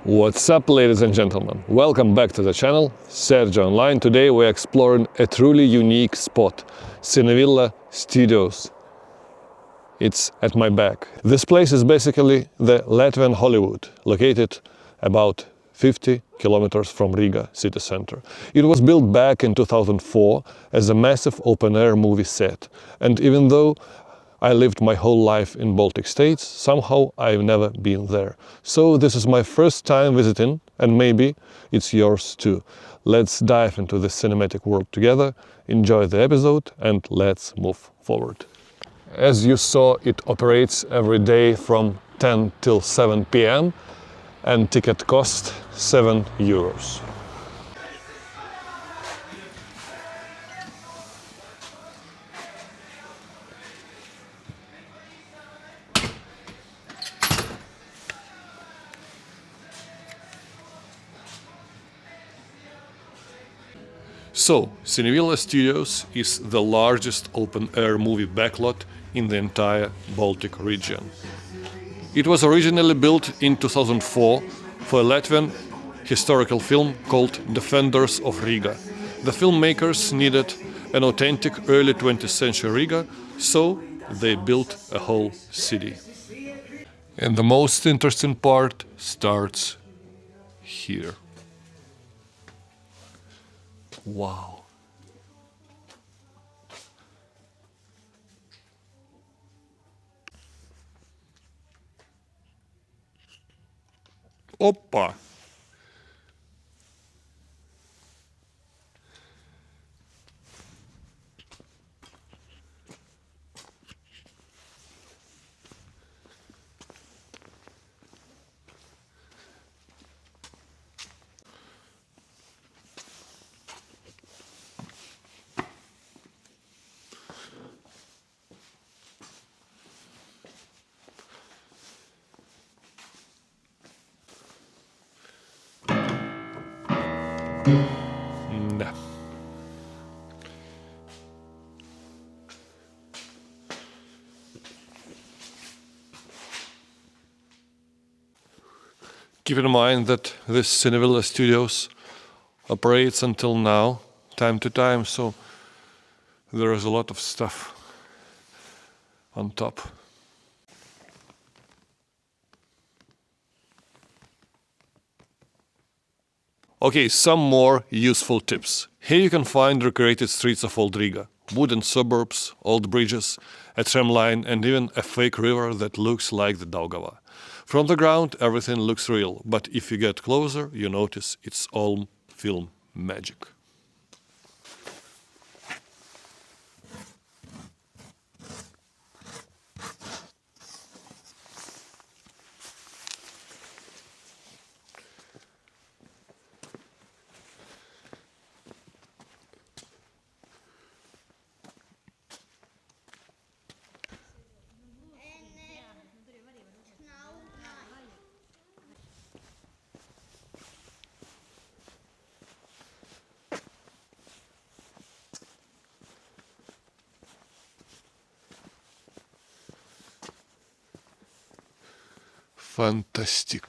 What's up, ladies and gentlemen? Welcome back to the channel, Serge Online. Today we're exploring a truly unique spot, Cinevilla Studios. It's at my back. This place is basically the Latvian Hollywood, located about 50 kilometers from Riga city center. It was built back in 2004 as a massive open-air movie set, and even though I lived my whole life in Baltic states, somehow I've never been there. So this is my first time visiting, and maybe it's yours too. Let's dive into this cinematic world together, enjoy the episode, and let's move forward. As you saw, it operates every day from 10 till 7 p.m. and ticket cost 7 euros. So, Cinevilla Studios is the largest open-air movie backlot in the entire Baltic region. It was originally built in 2004 for a Latvian historical film called Defenders of Riga. The filmmakers needed an authentic early 20th century Riga, so they built a whole city. And the most interesting part starts here. Wow. Опа! Да. Keep in mind that this Cinevilla Studios operates until now, time to time, so there is a lot of stuff on top. Okay, some more useful tips. Here you can find recreated streets of old Riga, wooden suburbs, old bridges, a tram line, and even a fake river that looks like the Daugava. From the ground everything looks real, but if you get closer you notice it's all film magic. Fantastic.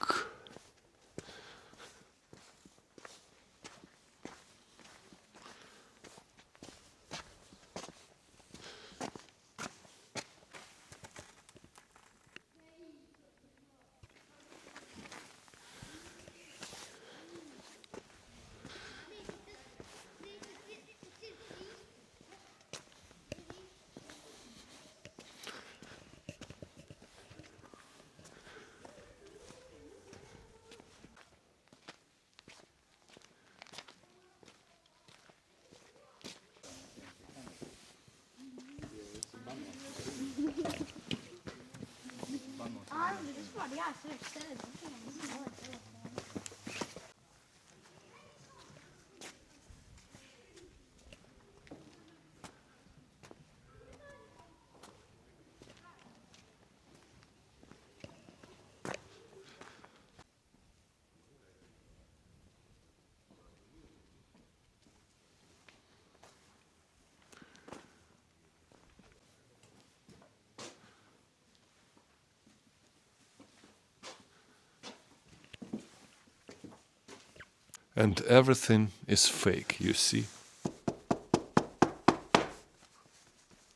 And everything is fake, you see.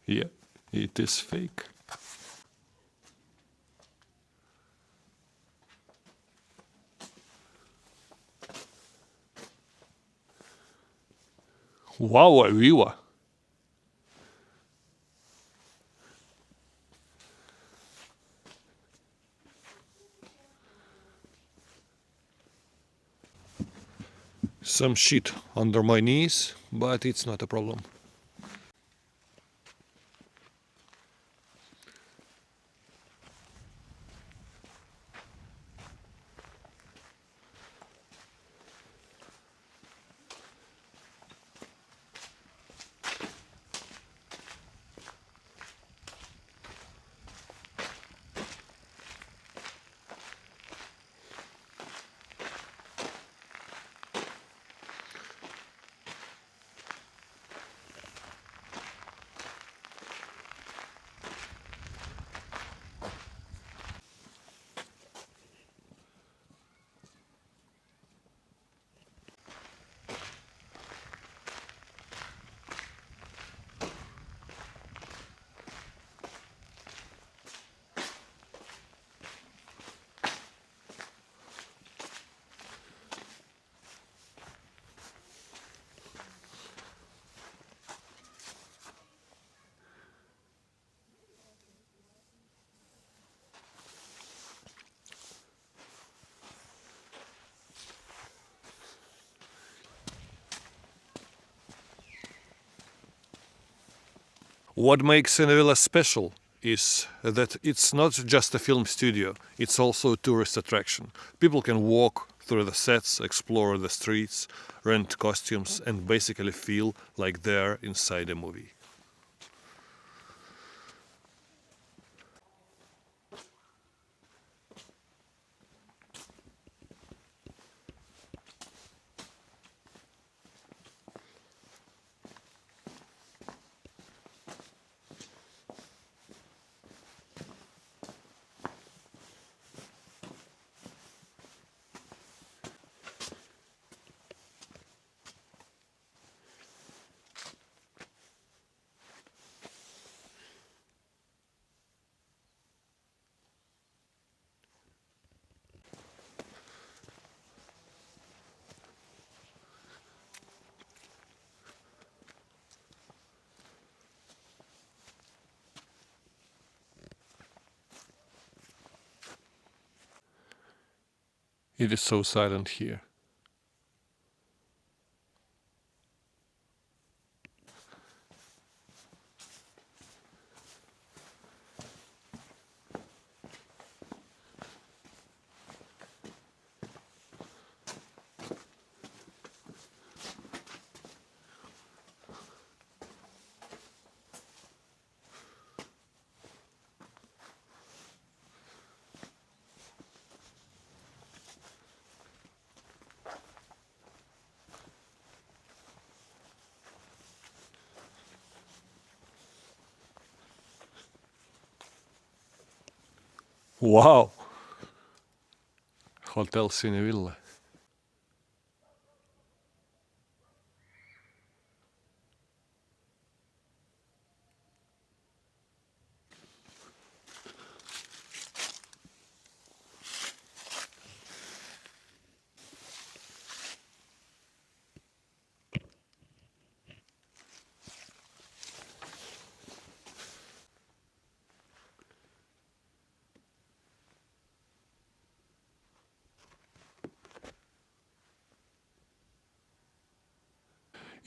Yeah, it is fake. Wow, viva! Some shit under my knees, but it's not a problem. What makes Cinevilla special is that it's not just a film studio, it's also a tourist attraction. People can walk through the sets, explore the streets, rent costumes, and basically feel like they're inside a movie. It is so silent here. Wow! Hotel Cinevilla.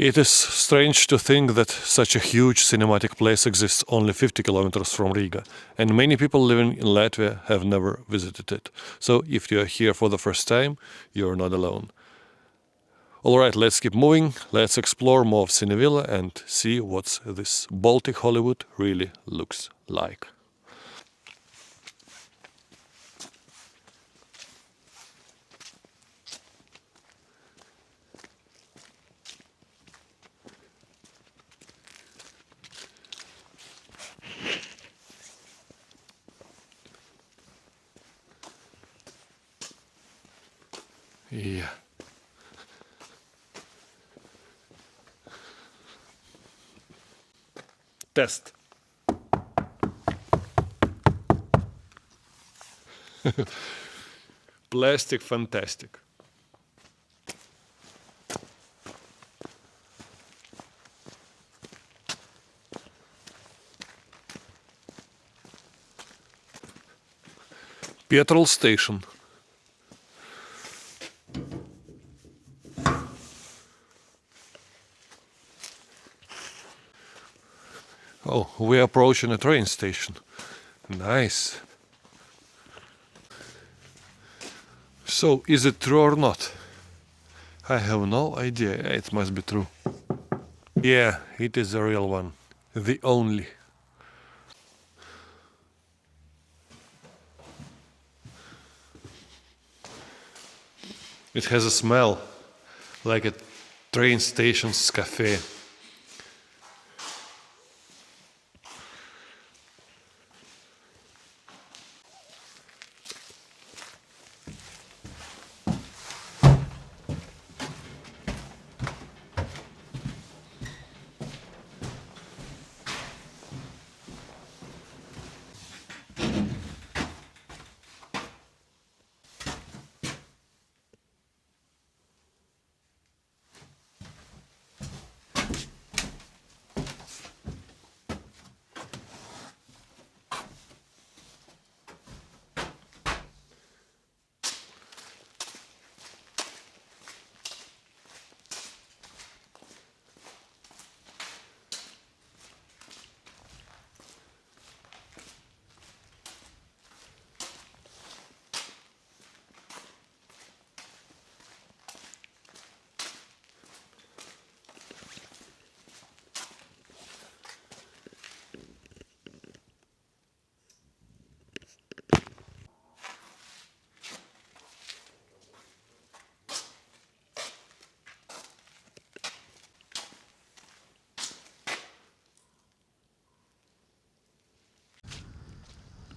It is strange to think that such a huge cinematic place exists only 50 kilometers from Riga, and many people living in Latvia have never visited it. So if you are here for the first time, you're not alone. Alright, let's keep moving, let's explore more of Cinevilla and see what this Baltic Hollywood really looks like. Yeah. Test. Plastic fantastic. Petrol station. Oh, we're approaching a train station. Nice. So, is it true or not? I have no idea. It must be true. Yeah, it is a real one. The only. It has a smell like a train station's cafe.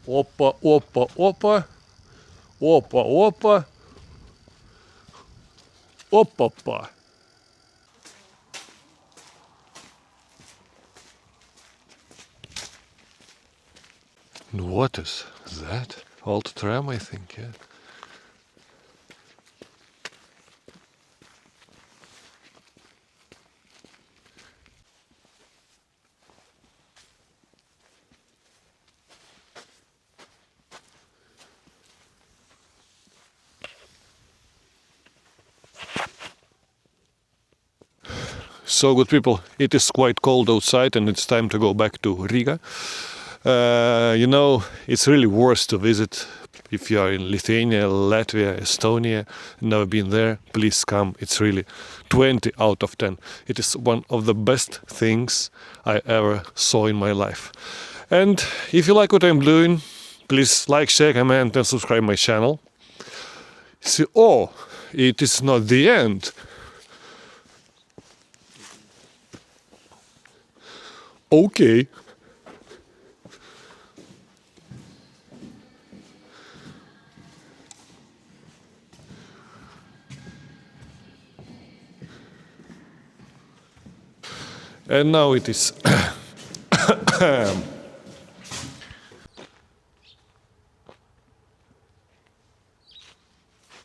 Опа, опа, опа. Опа, опа. Опа-па. What is that? Old tram, I think, yeah. So good people, it is quite cold outside and it's time to go back to Riga. You know, it's really worth to visit if you are in Lithuania, Latvia, Estonia, never been there, please come. It's really 20 out of 10. It is one of the best things I ever saw in my life. And if you like what I'm doing, please like, share, comment and subscribe my channel. See, oh, it is not the end. Okay. And now it is